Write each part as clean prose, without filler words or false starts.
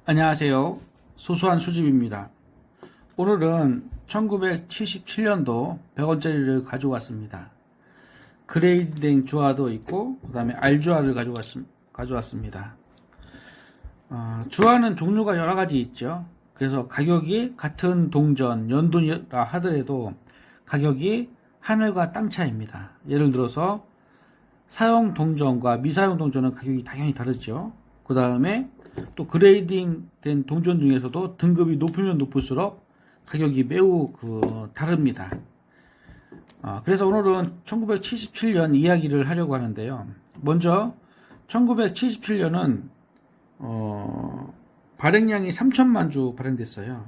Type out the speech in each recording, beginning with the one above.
안녕하세요. 소소한 수집입니다. 오늘은 1977년도 100원짜리를 가지고 왔습니다. 그레이딩 주화도 있고 그 다음에 알주화를 가져왔습니다. 주화는 종류가 여러가지 있죠. 그래서 가격이 같은 동전, 연돈이라 하더라도 가격이 하늘과 땅 차이입니다. 예를 들어서 사용 동전과 미사용 동전은 가격이 당연히 다르죠. 그 다음에 또 그레이딩 된 동전 중에서도 등급이 높으면 높을수록 가격이 매우 다릅니다. 그래서 오늘은 1977년 이야기를 하려고 하는데요. 먼저 1977년은 발행량이 3천만 주 발행됐어요.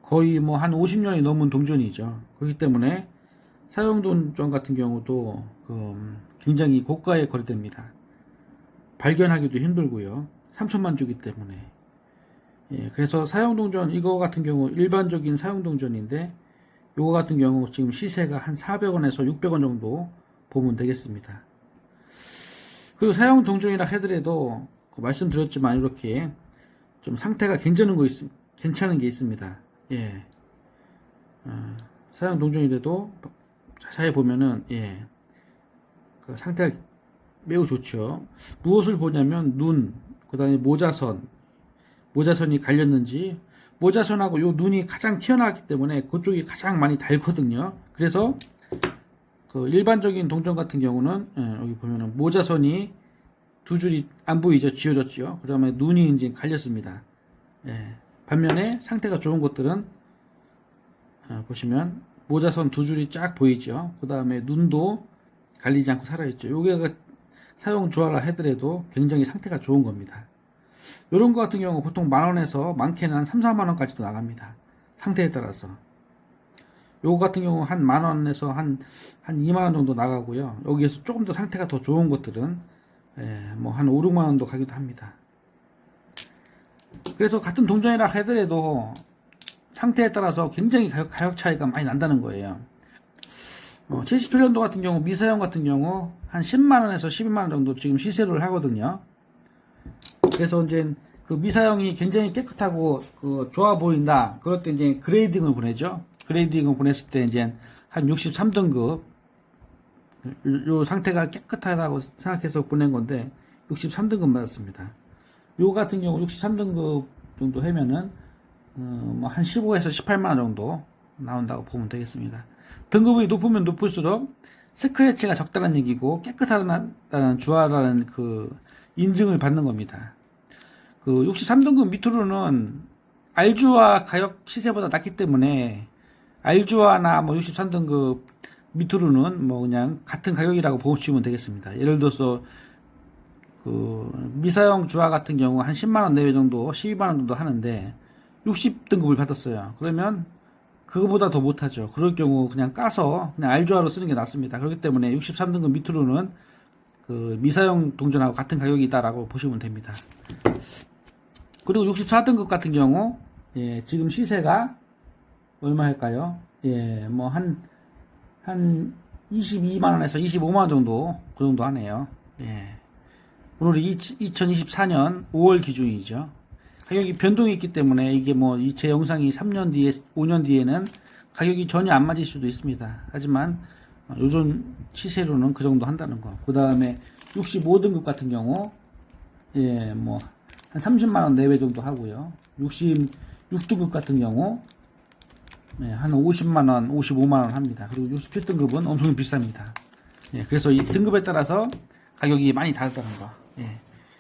거의 뭐 한 50년이 넘은 동전이죠. 그렇기 때문에 사용 동전 같은 경우도 굉장히 고가에 거래됩니다. 발견하기도 힘들고요. 3천만 주기 때문에. 그래서 사용동전 이거 같은 경우 일반적인 사용동전인데 이거 같은 경우 지금 시세가 한 400원에서 600원 정도 보면 되겠습니다. 그리고 사용동전이라 하더라도 말씀드렸지만 이렇게 좀 상태가 괜찮은 게 있습니다. 사용동전이라도 자세히 보면은 그 상태가 매우 좋죠. 무엇을 보냐면 그 다음에 모자선이 갈렸는지, 모자선하고 요 눈이 가장 튀어나왔기 때문에 그쪽이 가장 많이 닳거든요. 그래서 일반적인 동전 같은 경우는 여기 보면은 모자선이 두 줄이 안 보이죠. 지워졌죠. 그 다음에 눈이 이제 갈렸습니다. 반면에 상태가 좋은 것들은 보시면 모자선 두 줄이 쫙 보이죠. 그 다음에 눈도 갈리지 않고 살아있죠. 요게 사용 주화라 하더라도 굉장히 상태가 좋은 겁니다. 이런 거 같은 경우 보통 만원에서 많게는 한 3, 4만원까지도 나갑니다. 상태에 따라서. 요거 같은 경우 한 만원에서 한 2만원 정도 나가고요. 여기에서 조금 더 상태가 더 좋은 것들은 뭐 한 5, 6만원도 가기도 합니다. 그래서 같은 동전이라 하더라도 상태에 따라서 굉장히 가격 차이가 많이 난다는 거예요. 77년도 같은 경우 미사용 같은 경우 한 10만원에서 12만원 정도 지금 시세를 하거든요. 그래서 이제 미사용이 굉장히 깨끗하고 좋아 보인다. 그럴 때 이제 그레이딩을 보내죠. 그레이딩을 보냈을 때 이제 한 63등급 요 상태가 깨끗하다고 생각해서 보낸 건데 63등급 맞았습니다. 요 같은 경우 63등급 정도 하면은 뭐 한 15에서 18만원 정도 나온다고 보면 되겠습니다. 등급이 높으면 높을수록 스크래치가 적다는 얘기고 깨끗하다는 주화라는 인증을 받는 겁니다. 63등급 밑으로는 R주화 가격 시세보다 낮기 때문에 R주화나 뭐 63등급 밑으로는 뭐 그냥 같은 가격이라고 보시면 되겠습니다. 예를 들어서 미사용 주화 같은 경우 한 10만원 내외 정도, 12만원 정도 하는데 60등급을 받았어요. 그러면 그거보다 더 못하죠. 그럴 경우 그냥 까서 그냥 R주화로 쓰는 게 낫습니다. 그렇기 때문에 63등급 밑으로는 미사용 동전하고 같은 가격이다라고 보시면 됩니다. 그리고 64등급 같은 경우 지금 시세가 얼마일까요? 뭐 한 22만원에서 25만원 정도 그 정도 하네요. 오늘이 2024년 5월 기준이죠. 가격이 변동이 있기 때문에 이게 뭐 제 영상이 3년 뒤에 5년 뒤에는 가격이 전혀 안 맞을 수도 있습니다. 하지만 요즘 시세로는 그 정도 한다는 거. 그 다음에 65등급 같은 경우 뭐 한 30만원 내외 정도 하고요. 66등급 같은 경우 한 50만원 55만원 합니다. 그리고 67등급은 엄청 비쌉니다. 그래서 이 등급에 따라서 가격이 많이 다르다는 거.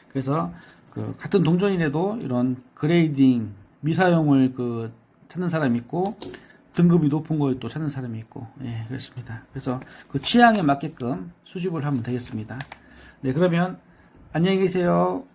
그래서 같은 동전이라도 이런 그레이딩 미사용을 찾는 사람이 있고 등급이 높은 걸 또 찾는 사람이 있고 그렇습니다. 그래서 취향에 맞게끔 수집을 하면 되겠습니다. 그러면 안녕히 계세요.